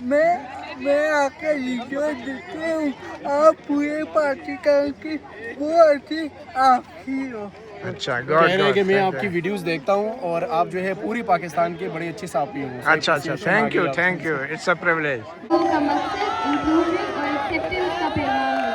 मैं आपका वीडियो देखते हूँ, आप पूरे पाकिस्तान की बहुत ही आखिरी हो। अच्छा, कह रहे हैं कि मैं आपकी वीडियोस देखता हूँ और आप जो है पूरी पाकिस्तान के बड़े अच्छे साफी हो। अच्छा, thank you, it's a privilege. का मकसद इंक्लूजन और एक्सेप्टेंस का पैगाम है।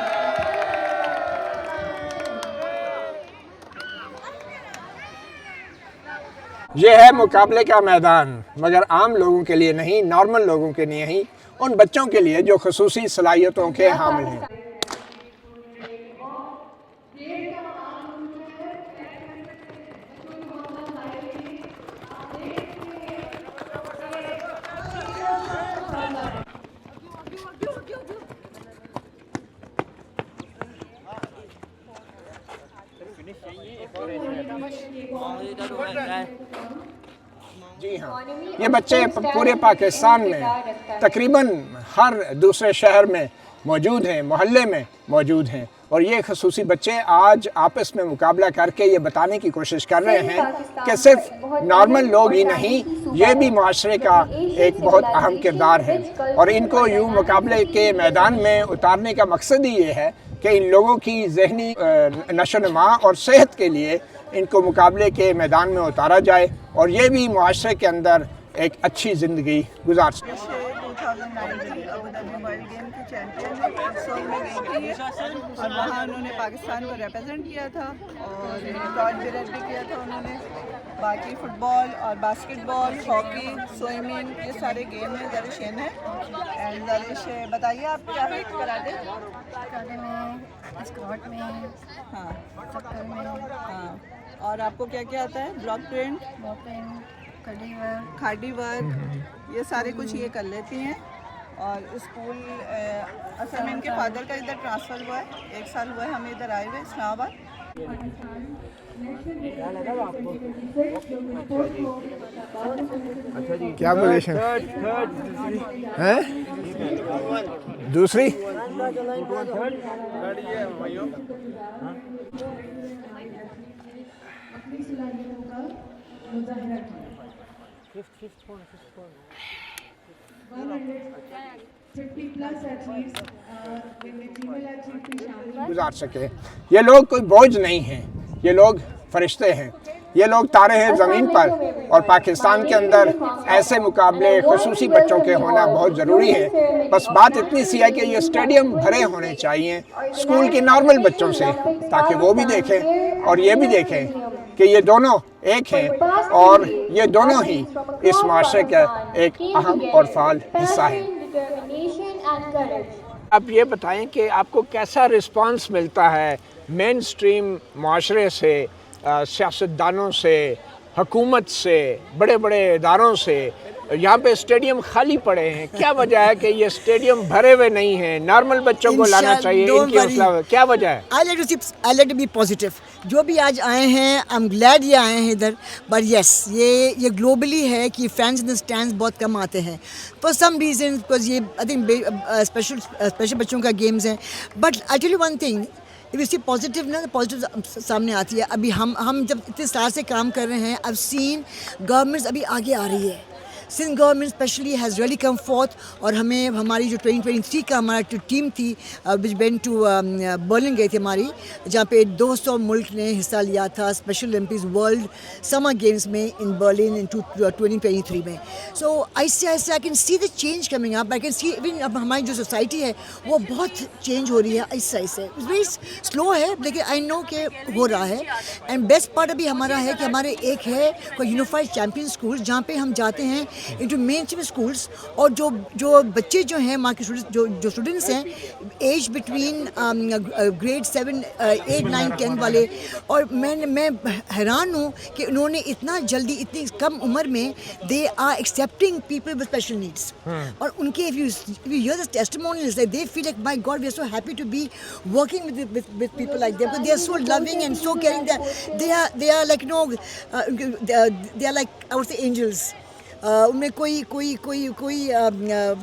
ये है मुकाबले का मैदान, मगर आम लोगों के लिए नहीं, नॉर्मल लोगों के लिए नहीं, उन बच्चों के लिए जो खुसूसी सलाहियतों के हामिल हैं। जी हाँ, ये बच्चे पूरे पाकिस्तान में तकरीबन हर दूसरे शहर में मौजूद हैं, मोहल्ले में मौजूद हैं, और ये खसूसी बच्चे आज आपस में मुकाबला करके ये बताने की कोशिश कर रहे हैं कि सिर्फ नॉर्मल लोग ही नहीं, ये भी माशरे का एक बहुत अहम किरदार है। और इनको यूँ मुकाबले के मैदान में उतारने का मकसद ही ये है कि इन लोगों की ज़हनी नशोनुमा और सेहत के लिए इनको मुकाबले के मैदान में उतारा जाए और ये भी मुआशरे के अंदर एक अच्छी ज़िंदगी गुजार सकें। 2009 अबूधाबी वर्ल्ड गेम की चैंपियन सोल में गई थी और वहाँ उन्होंने पाकिस्तान को रिप्रेजेंट किया था और रिकॉर्ड ब्रेक भी किया था उन्होंने। बाकी फुटबॉल और बास्केटबॉल, हॉकी, स्विमिंग, ये सारे गेम में दरिशन है। एंड दरिश बताइए आप क्या है कराटे? कराटे में, स्क्वाट में, हाँ, चक्कर में, हाँ। और आपको क्या क्या आता है? ब्लॉक प्रिंट, बॉपिंग, कड़ी वर्क, खाड़ी वर्क, ये सारे कुछ ये कर लेती हैं। और स्कूल असल में इनके फादर का इधर ट्रांसफ़र हुआ है, 1 साल हुआ है हमें इधर आए हुए इस्लामाबाद। क्या पोजीशन है? दूसरी गुजार सके। ये लोग कोई बोझ नहीं हैं, ये लोग फरिश्ते हैं, ये लोग तारे हैं ज़मीन पर। और पाकिस्तान के अंदर ऐसे मुकाबले खुसूसी बच्चों के होना बहुत ज़रूरी है। बस बात इतनी सी है कि ये स्टेडियम भरे होने चाहिए स्कूल के नॉर्मल बच्चों से, ताकि वो भी देखें और ये भी देखें कि ये दोनों एक हैं और ये दोनों ही इस माशरे का एक अहम और फाल हिस्सा है। आप ये बताएं कि आपको कैसा रिस्पांस मिलता है मेन स्ट्रीम माशरे से, सियासतदानों से, हुकूमत से, बड़े बड़े इदारों से? यहाँ पे स्टेडियम खाली पड़े हैं, क्या वजह है कि ये स्टेडियम भरे हुए नहीं हैं? नॉर्मल बच्चों को लाना चाहिए, इनकी हौसला, क्या वजह है? I like to be positive. जो भी आज आए हैं, I'm glad ये आए हैं इधर, but yes, ये ग्लोबली है कि फैंस इन द स्टैंड्स बहुत कम आते हैं for some reason, because ये I think स्पेशल बच्चों का गेम्स हैं। But I tell you one thing, if you see positive ना, पॉजिटिव सामने आती है। अभी हम जब इतने साल से काम कर रहे हैं, I've seen गवर्नमेंट्स अभी आगे आ रही है। Sindh government specially has really come forth, और हमें हमारी जो 2023 का हमारा जो टीम थी विच वेंट टू बर्लिन गई थी हमारी, जहाँ पे 200 मुल्क ने हिस्सा लिया था special Olympics world summer games में इन बर्लिन इन 2023 में। सो ऐसे I can see the change coming up. I can see even अब हमारी जो सोसाइटी है वो बहुत चेंज हो रही है ऐसे वेरी स्लो है, लेकिन आई नो कि हो रहा है। एंड बेस्ट पार्ट अभी हमारा है कि हमारे एक है कोई यूनिफाइड चैम्पियन स्कूल, जहाँ पे हम जाते हैं इनटू मेन स्ट्रीम स्कूल्स, और जो बच्चे जो हैं वहाँ के जो स्टूडेंट्स हैं एज बिटवीन ग्रेड 7, 8, 9, 10 वाले, और मैं हैरान हूँ कि उन्होंने इतना जल्दी इतनी कम उम्र में they are accepting people with special needs. और उनके if you hear the testimonials, they feel like, my God, we are so happy to be working with people like them, because they are so loving and so caring. They are like, you know, they are like, I would say, angels. उनमें कोई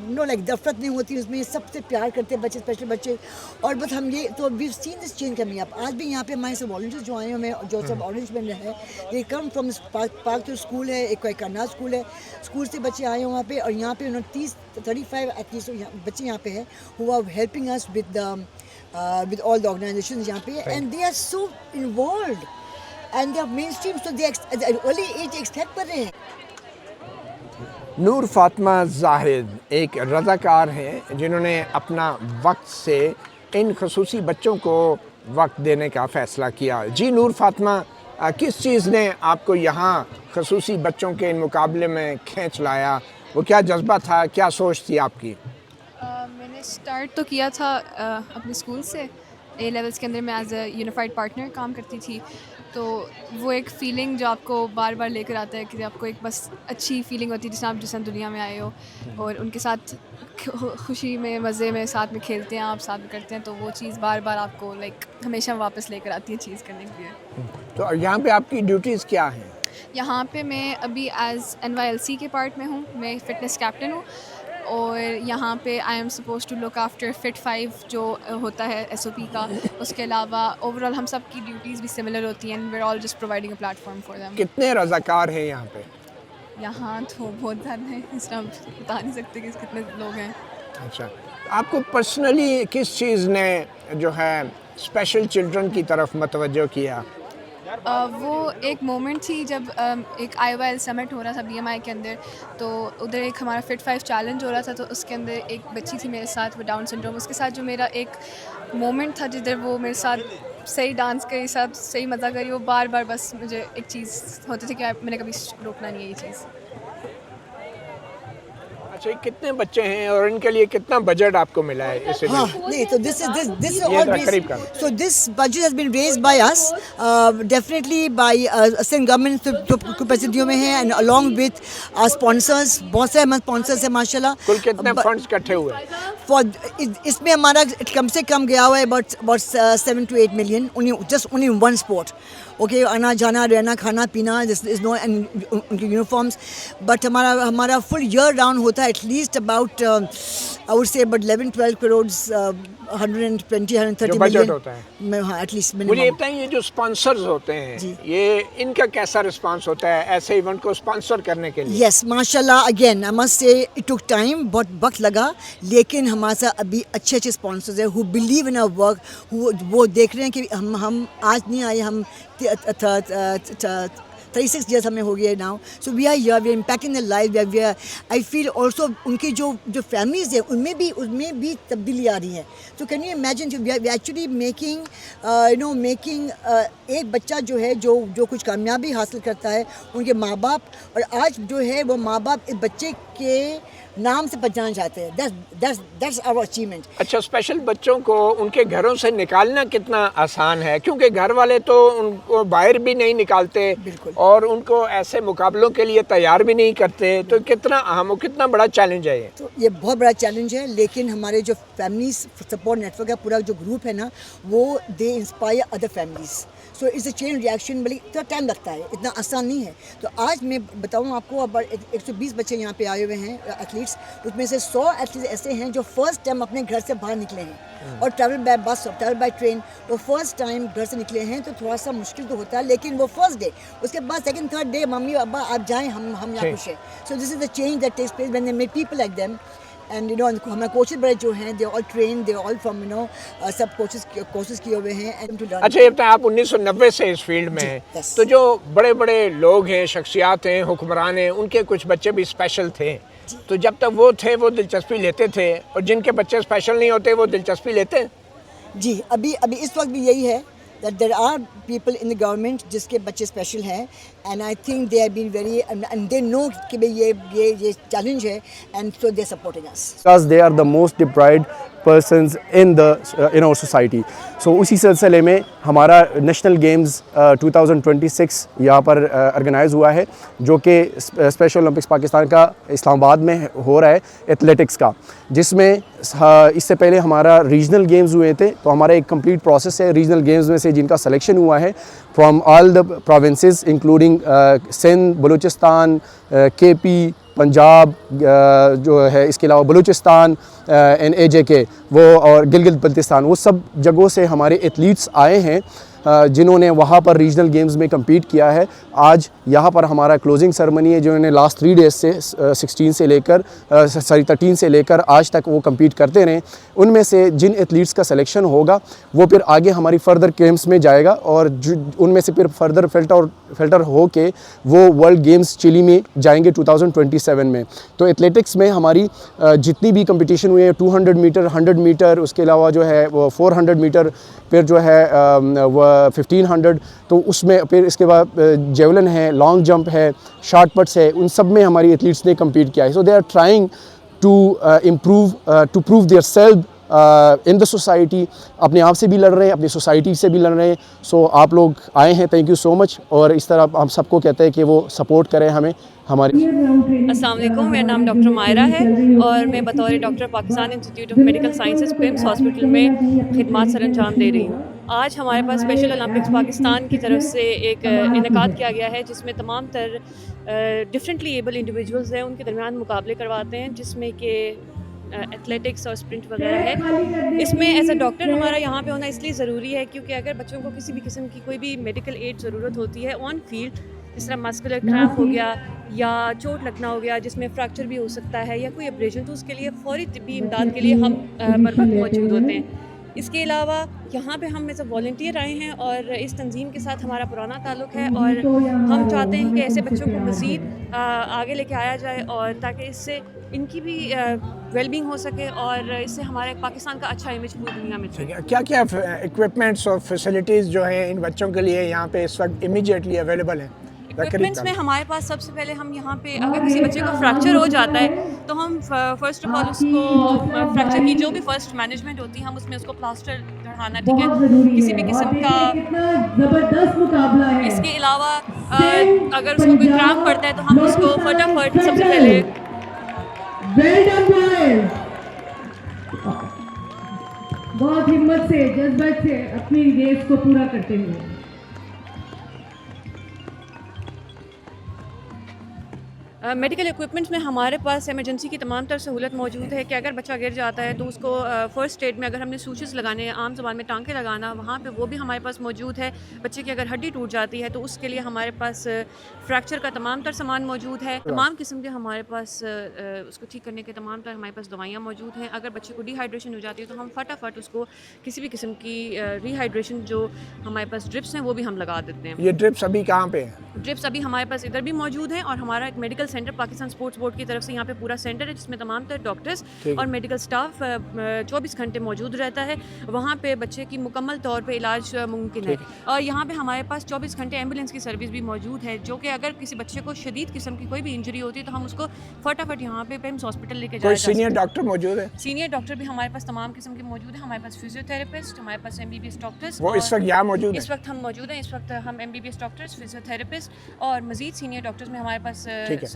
know like दफरत नहीं होती, उसमें सबसे प्यार करते हैं बच्चे, स्पेशल बच्चे। और बस हम ये तो we seen this change coming up. आज भी यहाँ पे हमारे सब वॉलंटियर्स जो आए हैं, जो सब ऑरेंज में है, ये कम फ्रॉम पार्क तो स्कूल है, एक करनाल स्कूल है, स्कूल से बच्चे आए हैं वहाँ पे। और यहाँ पे उन्होंने 30-35 एटलीस्ट बच्चे यहाँ पे हैं who are helping us with all the organizations यहाँ पे, and they are so involved and they are mainstream, so they at the early age expect कर रहे हैं। नूर फातिमा जाहिद एक रज़ाकार हैं जिन्होंने अपना वक्त से इन खसूसी बच्चों को वक्त देने का फ़ैसला किया। जी नूर फातिमा, किस चीज़ ने आपको यहाँ खसूसी बच्चों के इन मुकाबले में खींच लाया? वो क्या जज्बा था, क्या सोच थी आपकी? मैंने स्टार्ट तो किया था अपने स्कूल से, ए लेवल्स के अंदर मैं एज अ यूनिफाइड पार्टनर काम करती थी। तो वो एक फ़ीलिंग जो आपको बार बार लेकर आता है कि आपको एक बस अच्छी फीलिंग होती है जिस दुनिया में आए हो, और उनके साथ खुशी में, मज़े में साथ में खेलते हैं, आप साथ में करते हैं, तो वो चीज़ बार बार आपको लाइक हमेशा वापस लेकर आती है चीज़ करने के लिए। तो यहाँ पे आपकी ड्यूटीज़ क्या हैं? यहाँ पे मैं अभी एज NYLC के पार्ट में हूँ, मैं फ़िटनेस कैप्टन हूँ। और यहाँ पे I am suppose to look after fit 5 जो होता है SOP का। उसके अलावा ओवरऑल हम सब की ड्यूटीज़ भी सिमिलर होती हैं, we are all just providing a platform for them. कितने रज़ाकार हैं यहाँ पे? यहाँ तो बहुत ज़्यादा हैं, इस टाइम बता नहीं सकते कि कितने लोग हैं। अच्छा, आपको पर्सनली किस चीज़ ने जो है स्पेशल चिल्ड्रन की तरफ मतवज्जो किया? वो एक मोमेंट थी जब एक IOL समिट हो रहा था BMI के अंदर, तो उधर एक हमारा फिट 5 चैलेंज हो रहा था। तो उसके अंदर एक बच्ची थी मेरे साथ, वो डाउन सिंड्रोम, उसके साथ जो मेरा एक मोमेंट था जिधर वो मेरे साथ सही डांस करी, साथ सही मज़ा करी, वो बार बार बस मुझे एक चीज़ होती थी कि मैंने कभी रोकना नहीं है ये चीज़। अच्छा, कितने बच्चे हैं और इनके लिए कितना बजट आपको मिला है इसे? हाँ, नहीं तो this is all raised, so this budget has been raised by us, definitely by Assam government जो परिस्थितियों में है, and along with our sponsors, बहुत से हमारे sponsors हैं माशाल्लाह। कुल कितने फंड्स इकट्ठे हुए? इसमें हमारा कम से कम गया हुआ है about 7 to 8 million only in one sport। Okay, आना जाना रहना खाना पीना, दिस इज नो, एंड उनकी यूनिफॉर्म्स। बट हमारा फुल ईयर राउंड होता है at least about I would say about 11-12 crore 120-130 budget होता है। हाँ, एटलीस्ट मुझे ये बताइए, ये जो स्पॉन्सर्स होते हैं ये इनका कैसा रिस्पांस होता है ऐसे इवेंट को स्पॉन्सर करने के लिए? यस, माशाल्लाह, again I must say it took time, बहुत वक्त लगा, लेकिन हमारे साथ अभी अच्छे स्पॉन्सर्स हैं who believe in our work, वो देख रहे हैं कि हम आज नहीं आए, हम 36 years हमें हो गया now, so we are here, we are impacting the life, we are I feel also उनकी जो फैमिलीज है उनमें भी तब्दीली आ रही है। तो can you imagine, we are actually making एक बच्चा जो है जो कुछ कामयाबी हासिल करता है, उनके माँ बाप, और आज जो है वो माँ बाप इस बच्चे के नाम से पहचाना चाहते हैं। That's our achievement. अच्छा, स्पेशल बच्चों को उनके घरों से निकालना कितना आसान है, क्योंकि घर वाले तो उनको बाहर भी नहीं निकालते और उनको ऐसे मुकाबलों के लिए तैयार भी नहीं करते, तो कितना बड़ा चैलेंज है ये? तो ये बहुत बड़ा चैलेंज है, लेकिन हमारे जो फैमिली सपोर्ट नेटवर्क है, पूरा जो ग्रुप है ना, वो they inspire other families, so it's a chain reaction. बल्कि इतना टाइम लगता है, इतना आसान नहीं है। तो आज मैं बताऊँ आपको, अब 120 बच्चे यहाँ पे आए हुए हैं एथलीट्स, उसमें से 100 एथलीट्स ऐसे हैं जो फर्स्ट टाइम अपने घर से बाहर निकले हैं, और ट्रैवल बाय बस और ट्रैवल बाय ट्रेन, वो फर्स्ट टाइम घर से निकले हैं। तो थोड़ा सा मुश्किल तो होता है, लेकिन वो फर्स्ट डे, उसके बाद second third day mummy papa आप जाएं, हम यहाँ खुश हैं। So this is the change that takes place when they make people like them. And हमारे कोचेस बड़े जो हैं, they all train, they all from सब कोर्सेज किए हुए हैं एंड टू लर्न। अच्छा, ये बताएं, आप 1990 से इस फील्ड में हैं, तो जो बड़े बड़े लोग हैं, शख्सियात हैं, हुक्मरान हैं, उनके कुछ बच्चे भी स्पेशल थे, तो जब तक वो थे वो दिलचस्पी लेते थे, और जिनके बच्चे स्पेशल नहीं होते वो दिलचस्पी लेते हैं? जी, अभी इस वक्त भी यही है that there are people in the government जिसके बच्चे स्पेशल हैं, and I think they have been very and they know कि भाई ये चैलेंज है, and so they are supporting us. Because they are the most deprived persons in our society. So उसी सिलसिले में हमारा नेशनल गेम्स 2026 यहाँ पर ऑर्गेनाइज हुआ है, जो कि स्पेशल ओलंपिक्स पाकिस्तान का इस्लामाबाद में हो रहा है एथलेटिक्स का, जिसमें इससे पहले हमारा रीजनल गेम्स हुए थे। तो हमारा एक कंप्लीट प्रोसेस है रीजनल गेम्स में से जिनका सिलेक्शन हुआ है, from all the provinces including Sindh, Balochistan, KP, Punjab जो है, इसके अलावा बलूचिस्तान NAJK वो और गिलगित बल्तिस्तान, वो सब जगहों से हमारे एथलीट्स आए हैं जिन्होंने वहाँ पर रीजनल गेम्स में कम्पीट किया है। आज यहाँ पर हमारा क्लोजिंग सेरेमनी है, जिन्होंने लास्ट 3 डेज़ से 13 से लेकर आज तक वो कम्पीट करते रहे। उनमें से जिन एथलीट्स का सिलेक्शन होगा वो फिर आगे हमारी फर्दर गेम्स में जाएगा और उनमें से फिर फर्दर फिल्टर हो के वो वर्ल्ड गेम्स चिली में जाएंगे 2027 में। तो एथलेटिक्स में हमारी जितनी भी कंपटीशन हुई है 200 मीटर, 100 मीटर, उसके अलावा जो है वो 400 मीटर, फिर जो है वो 1500, तो उसमें फिर इसके बाद जेवलिन है, लॉन्ग जंप है, शॉर्ट पट्स है, उन सब में हमारी एथलीट्स ने कम्पीट किया है। So they are trying to prove their self in the society, अपने आप से भी लड़ रहे हैं, अपनी सोसाइटी से भी लड़ रहे हैं। सो आप लोग आए हैं, थैंक यू सो मच, और इस तरह हम सबको कहते हैं कि वो सपोर्ट करें हमें हमारी। अस्सलाम वालेकुम, मेरा नाम डॉक्टर मायरा है और मैं बतौर doctor Pakistan institute of medical sciences PIMS hospital में खिदमत सर अंजाम दे रही हूँ। आज हमारे पास स्पेशल ओलंपिक्स पाकिस्तान की तरफ से एक इनेकाद किया गया है, जिसमें तमाम तर डिफरेंटली एबल इंडिविजुअल्स हैं, उनके दरमियान मुकाबले करवाते हैं, जिसमें कि एथलेटिक्स और स्प्रिंट वगैरह है। इसमें एज अ डॉक्टर हमारा यहाँ पे होना इसलिए ज़रूरी है क्योंकि अगर बच्चों को किसी भी किस्म की कोई भी मेडिकल एड ज़रूरत होती है ऑन फील्ड, जिस तरह मस्कुलर क्रैम्प हो गया या चोट लगना हो गया जिसमें फ्रैक्चर भी हो सकता है या कोई ऑपरेशन, तो उसके लिए फ़ौरी तिब्बी इमदाद के लिए हम बर वक्त मौजूद होते हैं। इसके अलावा यहाँ पे हम एज अ वॉल्टियर आए हैं और इस तंजीम के साथ हमारा पुराना ताल्लुक़ है और हम चाहते हैं कि ऐसे बच्चों को मज़ीद आगे लेके आया जाए और ताकि इससे इनकी भी वेलबींग हो सके और इससे हमारे पाकिस्तान का अच्छा इमेज पूरी दुनिया में चले। क्या क्या इक्विपमेंट्स और फैसिलिटीज़ जो हैं इन बच्चों के लिए यहाँ पे इस वक्त इमीडिएटली अवेलेबल हैं? इक्विपमेंट्स में हमारे पास सबसे पहले हम यहाँ पे अगर किसी बच्चे को फ्रैक्चर हो जाता है तो हम फर्स्ट ऑफ ऑल उसको फ्रैक्चर की जो भी फर्स्ट मैनेजमेंट होती है हम उसमें उसको प्लास्टर चढ़ाना, ठीक है, किसी भी किस्म का जबरदस्त मुकाबला है। इसके अलावा अगर उसको कोई क्रैम्प पड़ता है तो हम उसको फटाफट सबसे पहले बहुत हिम्मत से, जज्बत से अपनी रेस को पूरा करते हुए मेडिकल इक्विपमेंट्स में हमारे पास इमरजेंसी की तमाम तर सहूलत मौजूद है कि अगर बच्चा गिर जाता है तो उसको फर्स्ट एड में अगर हमने सूचेस लगाने हैं, आम ज़बान में टांके लगाना, वहाँ पे वो भी हमारे पास मौजूद है। बच्चे की अगर हड्डी टूट जाती है तो उसके लिए हमारे पास फ्रैक्चर का तमाम तर सामान मौजूद है। तमाम किस्म के हमारे पास उसको ठीक करने के तमाम तर हमारे पास दवाइयाँ मौजूद हैं। अगर बच्चे को डिहाइड्रेशन हो जाती है तो हम फटाफट उसको किसी भी किस्म की रिहाइड्रेशन जो हमारे पास ड्रिप्स हैं वो भी हम लगा देते हैं। ये ड्रिप्स अभी कहाँ पे हैं? ड्रिप्स अभी हमारे पास इधर भी मौजूद हैं और हमारा एक medical centre Pakistan sports board की तरफ से यहाँ पे पूरा सेंटर है जिसमें तमाम तर डॉक्टर्स और मेडिकल स्टाफ 24 घंटे मौजूद रहता है। वहाँ पे बच्चे की मुकम्मल तौर पे इलाज मुमकिन है और यहाँ पे हमारे पास 24 घंटे एम्बुलेंस की सर्विस भी मौजूद है, जो कि अगर किसी बच्चे को शदीद किस्म की कोई भी इंजरी होती है तो हम उसको फटाफट यहाँ पे पिम्स हॉस्पिटल लेके जाए। सीनियर डॉक्टर मौजूद है? सीनियर डॉक्टर भी हमारे पास तमाम किस्म के मौजूद है। हमारे पास फिजियोथेरेपिस्ट, हमारे पास MBBS डॉक्टर्स, वो इस वक्त यहाँ मौजूद है? इस वक्त हम मौजूद हैं। इस वक्त हम MBBS डॉक्टर्स, फिजियोथेरेपिस्ट और मजीद सीनियर डॉक्टर्स में हमारे पास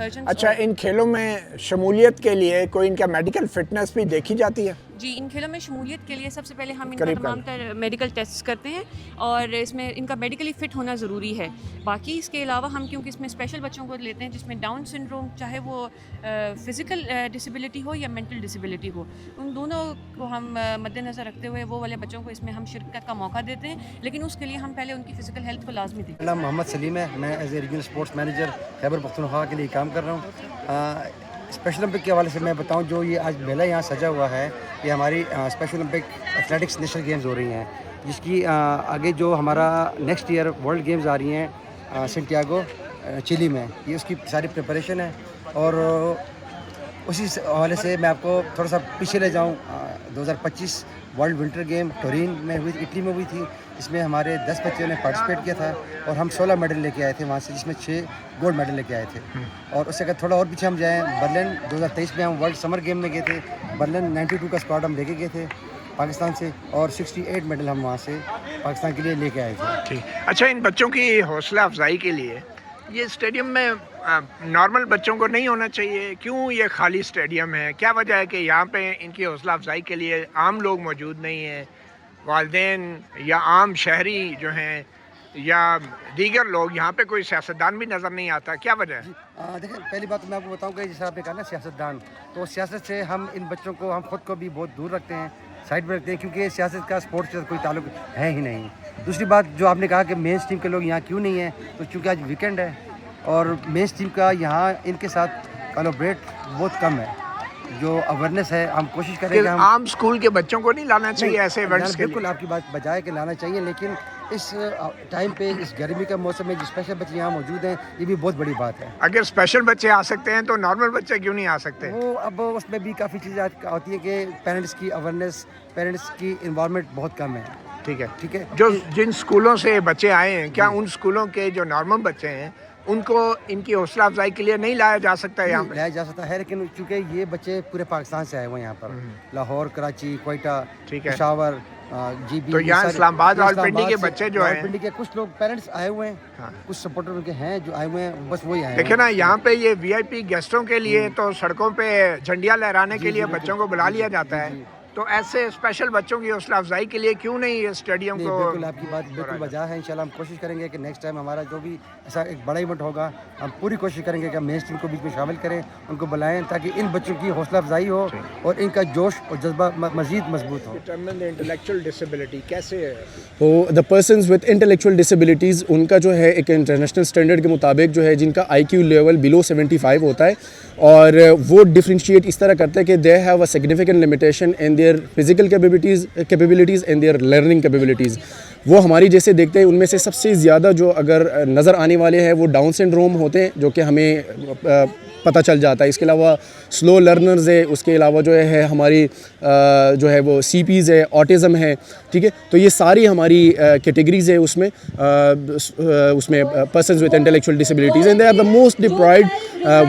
सर्जन। अच्छा, इन खेलों में शमूलियत के लिए कोई इनका मेडिकल फिटनेस भी देखी जाती है? जी, इन खेलों में शमूलियत के लिए सबसे पहले हम इनका तमाम तर मेडिकल टेस्ट करते हैं और इसमें इनका मेडिकली फ़िट होना ज़रूरी है। बाकी इसके अलावा हम क्योंकि इसमें स्पेशल बच्चों को लेते हैं जिसमें डाउन सिंड्रोम, चाहे वो फ़िज़िकल डिसेबिलिटी हो या मेंटल डिसेबिलिटी हो, उन दोनों को हम मद्देनज़र रखते हुए वो वाले बच्चों को इसमें हम शिरकत का मौका देते हैं, लेकिन उसके लिए हम पहले उनकी फ़िज़िकल हेल्थ को लाजमी देते हैं। मेरा नाम मोहम्मद सलीम है, मैं as a regional sports manager Khyber Pakhtunkhwa के लिए काम कर रहा हूँ। स्पेशल ओलंपिक के हवाले से मैं बताऊं, जो ये आज मेला यहाँ सजा हुआ है, ये हमारी special Olympic athletics national games हो रही हैं, जिसकी आगे जो हमारा नेक्स्ट ईयर वर्ल्ड गेम्स आ रही हैं सेंटियागो चिली में, ये उसकी सारी प्रिपरेशन है। और उसी हवाले से मैं आपको थोड़ा सा पीछे ले जाऊँ, 2025 वर्ल्ड विंटर गेम टोरिन में हुई, इटली में हुई थी, जिसमें हमारे 10 बच्चों ने पार्टिसिपेट किया था और हम 16 मेडल लेके आए थे वहाँ से, जिसमें 6 गोल्ड मेडल लेके आए थे। और उससे अगर थोड़ा और पीछे हम जाएँ, बर्लिन 2023 में हम वर्ल्ड समर गेम में गए थे। बर्लिन 92 का स्क्वाड हम लेके गए थे पाकिस्तान से और 68 मेडल हम वहाँ से पाकिस्तान के लिए लेके आए थे। ठीक। अच्छा, इन बच्चों की हौसला अफजाई के लिए ये स्टेडियम में नॉर्मल बच्चों को नहीं होना चाहिए, क्यों ये खाली स्टेडियम है? क्या वजह है कि यहाँ पे इनकी हौसला अफजाई के लिए आम लोग मौजूद नहीं हैं, वालिदैन या आम शहरी जो हैं या दीगर लोग, यहाँ पे कोई सियासतदान भी नज़र नहीं आता, क्या वजह है? देखिए, पहली बात तो मैं आपको बताऊं कि जैसे आपने कहा ना सियासतदान, तो सियासत से हम इन बच्चों को, हम खुद को भी बहुत दूर रखते हैं, साइड में रखते हैं, क्योंकि सियासत का स्पोर्ट्स से कोई ताल्लुक है ही नहीं। दूसरी बात जो आपने कहा कि मेन स्ट्रीम के लोग यहाँ क्यों नहीं हैं, तो चूँकि आज वीकेंड है और मेन स्ट्रीम का यहाँ इनके साथ कोलैबोरेट बहुत कम है। जो अवेयरनेस है हम कोशिश करेंगे, हम आम स्कूल के बच्चों को नहीं लाना चाहिए ऐसे इवेंट्स के लिए? बिल्कुल आपकी बात बजाय के लाना चाहिए, लेकिन इस टाइम पे, इस गर्मी का मौसम में जो स्पेशल बच्चे यहाँ मौजूद हैं, ये भी बहुत बड़ी बात है। अगर स्पेशल बच्चे आ सकते हैं तो नॉर्मल बच्चे क्यों नहीं आ सकते? वो अब उसमें भी काफ़ी चीज़ें आती है कि पेरेंट्स की अवेयरनेस, पेरेंट्स की इन्वॉल्वमेंट बहुत कम है। ठीक है, ठीक है। जो जिन स्कूलों से बच्चे आए हैं, क्या उन स्कूलों के जो नॉर्मल बच्चे हैं उनको इनकी हौसला अफजाई के लिए नहीं लाया जा सकता है? यहाँ पे लाया जा सकता है, लेकिन चूँकि ये बच्चे पूरे पाकिस्तान से आए हुए हैं यहाँ पर, लाहौर, कराची, क्वेटा, पेशावर, GB, तो यहाँ इस्लामाबाद, रावलपिंडी के बच्चे जो हैं, रावलपिंडी के कुछ लोग पेरेंट्स आए हुए हैं, कुछ सपोर्टर उनके हैं जो आए हुए हैं, बस वही आए। देखिए ना, यहाँ पे ये VIP गेस्टों के लिए तो सड़कों पे झंडियाँ लहराने के लिए बच्चों को बुला लिया जाता है, तो ऐसे स्पेशल बच्चों की हौसला अफजाई के लिए क्यों नहीं ये स्टेडियम को? बिल्कुल आपकी बात बिल्कुल वजह है। इंशाल्लाह हम कोशिश करेंगे कि नेक्स्ट टाइम हमारा जो भी ऐसा एक बड़ा इवेंट होगा, हम पूरी कोशिश करेंगे कि हम मेन स्ट्रीम को बीच में शामिल करें, उनको बुलाएं, ताकि इन बच्चों की हौसला अफजाई हो और इनका जोश और जज्बा मजीद मजबूत हो। इंटेलेक्चुअल डिसेबिलिटी कैसे है? तो the persons with intellectual disabilities, उनका जो है एक इंटरनेशनल स्टैंडर्ड के मुताबिक जो है, जिनका IQ लेवल बिलो 75 होता है, और वो डिफ्रेंशिएट इस तरह करते हैं कि they have a significant limitation in their physical capabilities and there learning capabilities. वो हमारी जैसे देखते हैं, उनमें से सबसे ज़्यादा जो अगर नज़र आने वाले हैं वो डाउन सिंड्रोम होते हैं, जो कि हमें पता चल जाता है। इसके अलावा स्लो लर्नर्स है, उसके अलावा जो है हमारी जो है वो CPs है, ऑटिज़म है, ठीक है। तो ये सारी हमारी कैटेगरीज़ है उसमें persons with intellectual disabilities, and they are the most deprived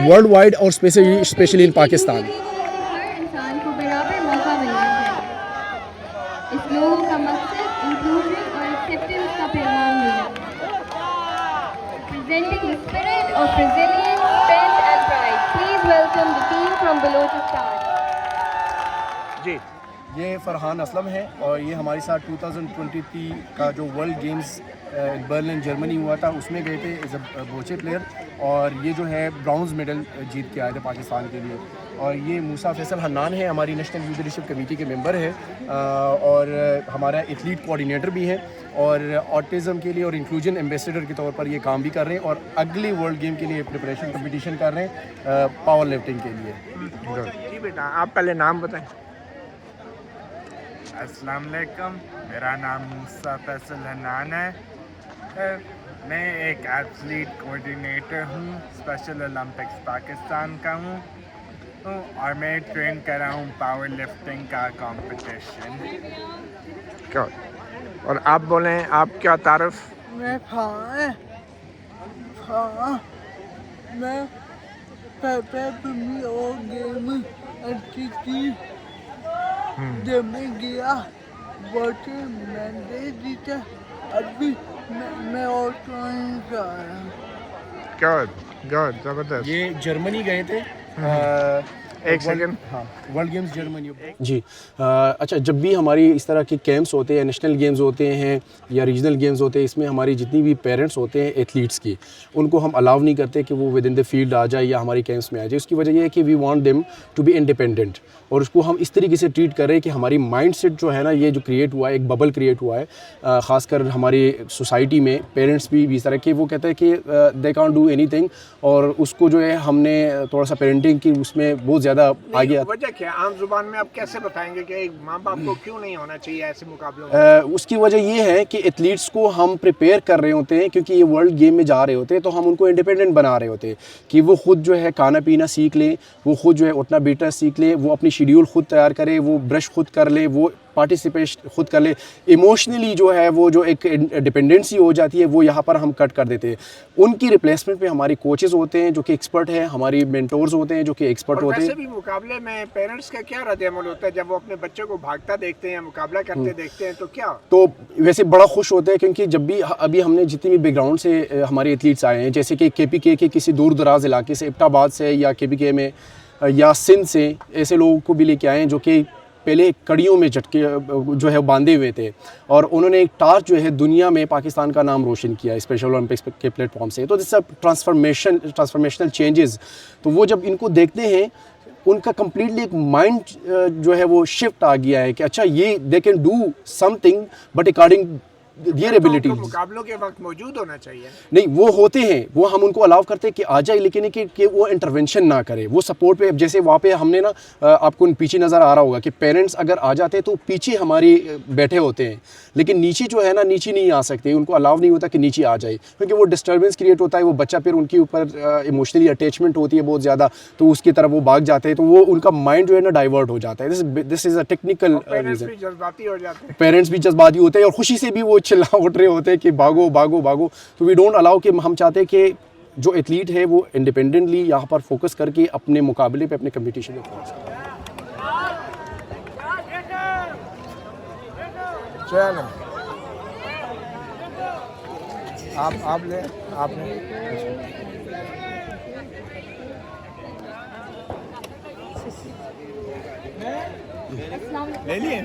worldwide और स्पेशली इन पाकिस्तान। हर इंसान को बराबर मौका मिलना चाहिए। इस लोगों का मकसद इंक्लूजन और एक्सेप्टेंस का पैगाम देना है। Presenting the spirit of resilience, strength and pride. Please welcome the team from Balochistan. जी, ये फरहान असलम है और ये हमारे साथ 2023 का जो वर्ल्ड गेम्स बर्लिन जर्मनी हुआ था उसमें गए थे एज अ बोचे प्लेयर, और ये जो है ब्राउन्ज मेडल जीत के आए थे पाकिस्तान के लिए। और ये मूसा फैसल हन्नान है, हमारी नेशनल यूथ लीडरशिप कमेटी के मेंबर है, और हमारा एथलीट कोऑर्डिनेटर भी है, और ऑटिज़म के लिए और इंक्लूजन एम्बेसडर के तौर पर ये काम भी कर रहे हैं, और अगले वर्ल्ड गेम के लिए प्रिपरेशन कंपटीशन कर रहे हैं पावर लिफ्टिंग के लिए। जी बेटा, आप पहले नाम बताएं। अस्सलाम वालेकुम, मेरा नाम मूसा फैसल हन्नान है। मैं एक एथलीट कोऑर्डिनेटर हूँ, स्पेशल ओलंपिक्स पाकिस्तान का हूँ, और मैं ट्रेन कर रहा हूँ पावर लिफ्टिंग का कंपटीशन। क्या? और आप बोलें, आप क्या तारफ़? मैं मैं गेम अच्छी थी, जब मैं गया बच्चे मैंने जीता, अभी मैं और जा रहा हूँ। गुड, ज़बरदस्त। ये जर्मनी गए थे, एक सेकंड। हाँ, वर्ल्ड गेम्स जर्मनी जी। अच्छा, जब भी हमारी इस तरह के कैंप्स होते हैं, नेशनल गेम्स होते हैं या रीजनल गेम्स होते हैं, इसमें हमारी जितनी भी पेरेंट्स होते हैं एथलीट्स की, उनको हम अलाउ नहीं करते कि वो विद इन द फील्ड आ जाए या हमारी कैंप्स में आ जाए। उसकी वजह यह है कि we want them to be independent, और उसको हम इस तरीके से ट्रीट कर रहे हैं कि हमारी माइंड सेट जो है ना, ये जो क्रिएट हुआ है, एक बबल क्रिएट हुआ है, ख़ासकर हमारी सोसाइटी में पेरेंट्स भी इस तरह के वो कहते हैं कि दे कांट डू एनीथिंग, और उसको जो है हमने थोड़ा सा पेरेंटिंग की उसमें बहुत ज़्यादा आगे। वजह क्या है? आम जुबान में आप कैसे बताएंगे कि एक माँ बाप को क्यों नहीं होना चाहिए ऐसे मुकाबलों में? उसकी वजह ये है कि एथलीट्स को हम प्रिपेयर कर रहे होते हैं, क्योंकि ये वर्ल्ड गेम में जा रहे होते हैं, तो हम उनको इंडिपेंडेंट बना रहे होते हैं कि वो खुद जो है खाना पीना सीख लें, वो खुद जो है उठना बैठना सीख लें, वो अपनी शेड्यूल खुद तैयार करे, वो ब्रश खुद कर ले, वो पार्टिसिपेट खुद कर ले। इमोशनली जो है वो जो एक डिपेंडेंसी हो जाती है वो यहाँ पर हम कट कर देते हैं। उनकी रिप्लेसमेंट पे हमारी कोचेज़ होते हैं जो कि एक्सपर्ट हैं, हमारी मेंटोर्स होते हैं जो कि एक्सपर्ट होते हैं। वैसे भी मुकाबले में पेरेंट्स का क्या रद्द-ए-अमल होता है जब वो अपने बच्चे को भागता देखते हैं, मुकाबला करते देखते हैं, तो क्या? तो वैसे बड़ा खुश होते हैं, क्योंकि जब भी अभी हमने जितनी भी बैकग्राउंड से हमारे एथलीट्स आए हैं, जैसे कि KPK के किसी दूर दराज इलाके से, एबटाबाद से, या KPK में या सिंध से, ऐसे लोगों को भी लेके आए हैं जो कि पहले कड़ियों में झटके जो है बांधे हुए थे, और उन्होंने एक टार्च जो है दुनिया में पाकिस्तान का नाम रोशन किया स्पेशल ओलंपिक्स के प्लेटफॉर्म से। तो दिस ट्रांसफॉर्मेशनल चेंजेस। तो वो जब इनको देखते हैं उनका कम्प्लीटली एक माइंड जो है वो शिफ्ट आ गया है कि अच्छा ये they can do something but according there abilities. मुकाबलों के वक्त मौजूद होना चाहिए। नहीं, वो होते हैं, वो हम उनको अलाउ करते हैं कि आ जाए, लेकिन कि वो इंटरवेंशन ना करे, वो सपोर्ट पे। जैसे वहाँ पे हमने ना आपको पीछे नज़र आ रहा होगा कि पेरेंट्स अगर आ जाते हैं तो पीछे हमारे बैठे होते हैं, लेकिन नीचे जो है ना नीचे नहीं आ सकते, उनको अलाउ नहीं होता कि नीचे आ जाए, क्योंकि वो डिस्टर्बेंस क्रिएट होता है। वो बच्चा फिर उनके ऊपर इमोशनली अटैचमेंट होती है बहुत ज़्यादा, तो उसकी तरफ वो भाग जाते हैं, तो वो उनका माइंड जो है ना डाइवर्ट हो जाता है। This is a technical reason. Parents भी जज्बाती होते हैं और खुशी से भी वो चिल्ला उठ रहे होते हैं कि भागो भागो भागो। तो वी डोंट अलाउ कि हम चाहते हैं कि जो एथलीट है वो इंडिपेंडेंटली यहाँ पर फोकस करके अपने मुकाबले पे, अपने कंपटीशन में फोकस करें। चलो आप ले, आपने ले लिए।